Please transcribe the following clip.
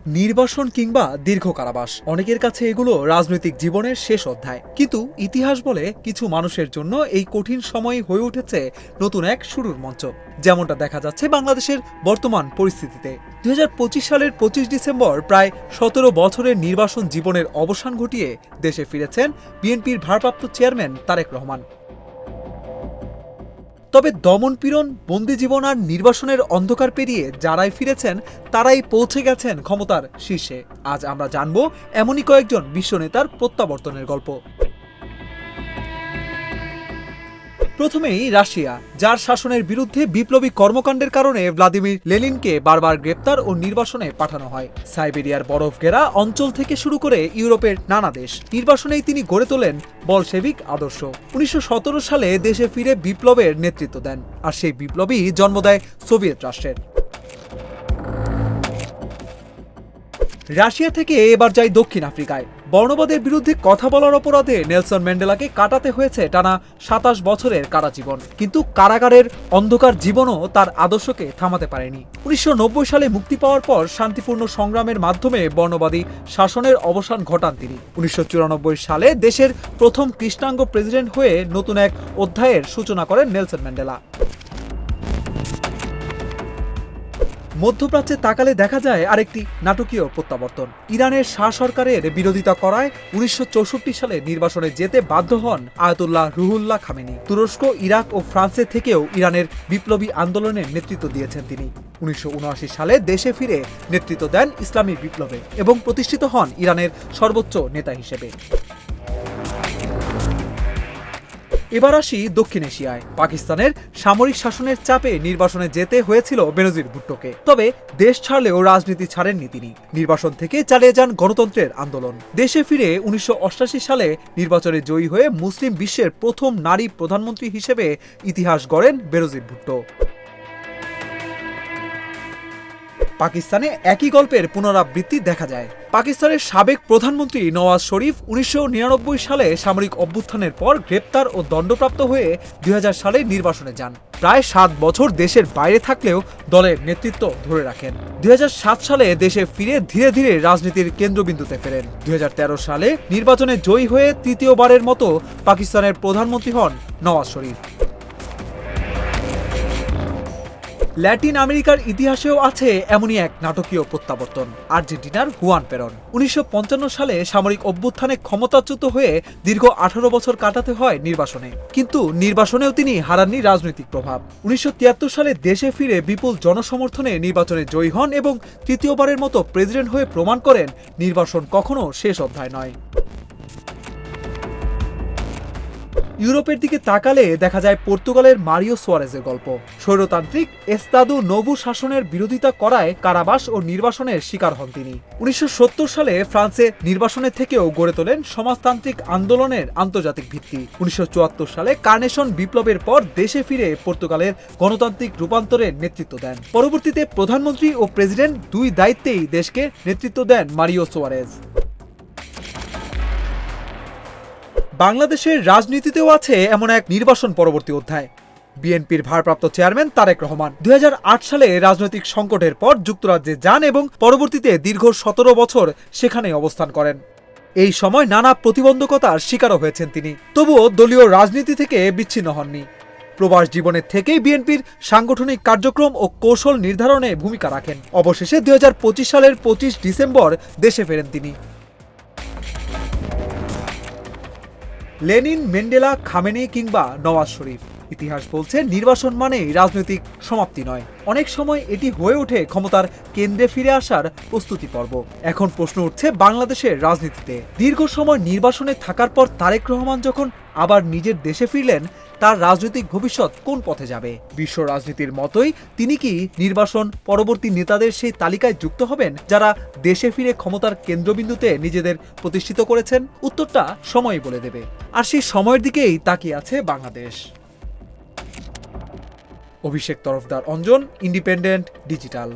নির্বাসন কিংবা দীর্ঘ কারাবাস, অনেকের কাছে এগুলো রাজনৈতিক জীবনের শেষ অধ্যায়। কিন্তু ইতিহাস বলে কিছু মানুষের জন্য এই কঠিন সময় হয়ে উঠেছে নতুন এক শুরুর মঞ্চ, যেমনটা দেখা যাচ্ছে বাংলাদেশের বর্তমান পরিস্থিতিতে। 2025 সালের 25 ডিসেম্বর প্রায় 17 বছরের নির্বাসন জীবনের অবসান ঘটিয়ে দেশে ফিরেছেন বিএনপির ভারপ্রাপ্ত চেয়ারম্যান তারেক রহমান। তবে দমনপীড়ন, বন্দি জীবন আর নির্বাসনের অন্ধকার পেরিয়ে যারাই ফিরেছেন তারাই পৌঁছে গেছেন ক্ষমতার শীর্ষে। আজ আমরা জানব এমনই কয়েকজন বিশ্বনেতার প্রত্যাবর্তনের গল্প। প্রথমেই রাশিয়া, যার শাসনের বিরুদ্ধে বিপ্লবী কর্মকাণ্ডের কারণে ভ্লাদিমির লেনিনকে বারবার গ্রেপ্তার ও নির্বাসনে পাঠানো হয়। সাইবেরিয়ার বরফ ঘেরা অঞ্চল থেকে শুরু করে ইউরোপের নানা দেশ, নির্বাসনেই তিনি গড়ে তোলেন বলশেভিক আদর্শ। 1917 সালে দেশে ফিরে বিপ্লবের নেতৃত্ব দেন, আর সেই বিপ্লবই জন্ম দেয় সোভিয়েত রাষ্ট্রের। রাশিয়া থেকে এবার যাই দক্ষিণ আফ্রিকায়। বর্ণবাদের বিরুদ্ধে কথা বলার অপরাধে নেলসন ম্যান্ডেলাকে কাটাতে হয়েছে টানা 27 বছরের কারাজীবন। কিন্তু কারাগারের অন্ধকার জীবনও তার আদর্শকে থামাতে পারেনি। 1990 সালে মুক্তি পাওয়ার পর শান্তিপূর্ণ সংগ্রামের মাধ্যমে বর্ণবাদী শাসনের অবসান ঘটান তিনি। 1994 সালে দেশের প্রথম কৃষ্ণাঙ্গ প্রেসিডেন্ট হয়ে নতুন এক অধ্যায়ের সূচনা করেন নেলসন ম্যান্ডেলা। মধ্যপ্রাচ্যে তাকালে দেখা যায় আরেকটি নাটকীয় প্রত্যাবর্তন। ইরানের শাহ সরকারের বিরোধিতা করায় 1964 সালে নির্বাসনে যেতে বাধ্য হন আয়াতুল্লাহ রুহুল্লাহ খামেনি। তুরস্ক, ইরাক ও ফ্রান্সে থেকেও ইরানের বিপ্লবী আন্দোলনের নেতৃত্ব দিয়েছেন তিনি। 1979 সালে দেশে ফিরে নেতৃত্ব দেন ইসলামী বিপ্লবে এবং প্রতিষ্ঠিত হন ইরানের সর্বোচ্চ নেতা হিসেবে। এবার আসি দক্ষিণ এশিয়ায়। পাকিস্তানের সামরিক শাসনের চাপে নির্বাসনে যেতে হয়েছিল বেনজির ভুট্টোকে। তবে দেশ ছাড়লেও রাজনীতি ছাড়েননি তিনি। নির্বাসন থেকে চালিয়ে যান গণতন্ত্রের আন্দোলন। দেশে ফিরে 1988 সালে নির্বাচনে জয়ী হয়ে মুসলিম বিশ্বের প্রথম নারী প্রধানমন্ত্রী হিসেবে ইতিহাস গড়েন বেনজির ভুট্টো। পাকিস্তানে একই গল্পের পুনরাবৃত্তি দেখা যায়। পাকিস্তানের সাবেক প্রধানমন্ত্রী নওয়াজ শরীফ 1999 সালে সামরিক অভ্যুত্থানের পর গ্রেপ্তার ও দণ্ডপ্রাপ্ত হয়ে 2000 সালে নির্বাসনে যান। প্রায় 7 বছর দেশের বাইরে থাকলেও দলের নেতৃত্ব ধরে রাখেন। 2007 সালে দেশে ফিরে ধীরে ধীরে রাজনীতির কেন্দ্রবিন্দুতে ফেরেন। 2013 সালে নির্বাচনে জয়ী হয়ে তৃতীয়বারের মতো পাকিস্তানের প্রধানমন্ত্রী হন নওয়াজ শরীফ। ল্যাটিন আমেরিকার ইতিহাসেও আছে এমনই এক নাটকীয় প্রত্যাবর্তন, আর্জেন্টিনার হুয়ান পেরন। 1955 সালে সামরিক অভ্যুত্থানে ক্ষমতাচ্যুত হয়ে দীর্ঘ 18 বছর কাটাতে হয় নির্বাসনে। কিন্তু নির্বাসনেও তিনি হারাননি রাজনৈতিক প্রভাব। 1973 সালে দেশে ফিরে বিপুল জনসমর্থনে নির্বাচনে জয়ী হন এবং তৃতীয়বারের মতো প্রেসিডেন্ট হয়ে প্রমাণ করেন নির্বাসন কখনো শেষ অধ্যায় নয়। ইউরোপের দিকে তাকালে দেখা যায় পর্তুগালের মারিও সোয়ারেজের গল্প। স্বৈরতান্ত্রিক এস্তাদু নোভু শাসনের বিরোধিতা করায় কারাবাস ও নির্বাসনের শিকার হন তিনি। 1970 সালে ফ্রান্সে নির্বাসনের থেকেও গড়ে তোলেন সমাজতান্ত্রিক আন্দোলনের আন্তর্জাতিক ভিত্তি। 1974 সালে কার্নেশন বিপ্লবের পর দেশে ফিরে পর্তুগালের গণতান্ত্রিক রূপান্তরের নেতৃত্ব দেন। পরবর্তীতে প্রধানমন্ত্রী ও প্রেসিডেন্ট দুই দায়িত্বেই দেশকে নেতৃত্ব দেন মারিও সোয়ারেজ। বাংলাদেশের রাজনীতিতেও আছে এমন এক নির্বাসন পরবর্তী অধ্যায়। বিএনপির ভারপ্রাপ্ত চেয়ারম্যান তারেক রহমান 2008 সালে রাজনৈতিক সংকটের পর যুক্তরাজ্যে যান এবং পরবর্তীতে দীর্ঘ 17 বছর সেখানেই অবস্থান করেন। এই সময় নানা প্রতিবন্ধকতার শিকারও হয়েছেন তিনি, তবুও দলীয় রাজনীতি থেকে বিচ্ছিন্ন হননি। প্রবাস জীবনের থেকেই বিএনপির সাংগঠনিক কার্যক্রম ও কৌশল নির্ধারণে ভূমিকা রাখেন। অবশেষে 2025 সালের 25 ডিসেম্বর দেশে ফেরেন তিনি। লেনিন, ম্যান্ডেলা, খামেনি কিংবা নওয়াজ শরীফ, ইতিহাস বলছে নির্বাসন মানেই রাজনৈতিক সমাপ্তি নয়। অনেক সময় এটি হয়ে ওঠে ক্ষমতার কেন্দ্রে ফিরে আসার প্রস্তুতি পর্ব। এখন প্রশ্ন উঠছে বাংলাদেশের রাজনীতিতে। দীর্ঘ সময় নির্বাসনে থাকার পর তারেক রহমান যখন আবার নিজের দেশে ফিরলেন, তার রাজনৈতিক ভবিষ্যৎ কোন পথে যাবে? বিশ্ব রাজনীতির মতোই তিনি কি নির্বাসন পরবর্তী নেতাদের সেই তালিকায় যুক্ত হবেন যারা দেশে ফিরে ক্ষমতার কেন্দ্রবিন্দুতে নিজেদের প্রতিষ্ঠিত করেছেন? উত্তরটা সময়ই বলে দেবে। আর সেই সময়ের দিকেই তাকিয়ে আছে বাংলাদেশ। অভিষেক তরফদার, অঞ্জন, ইন্ডিপেন্ডেন্ট ডিজিটাল।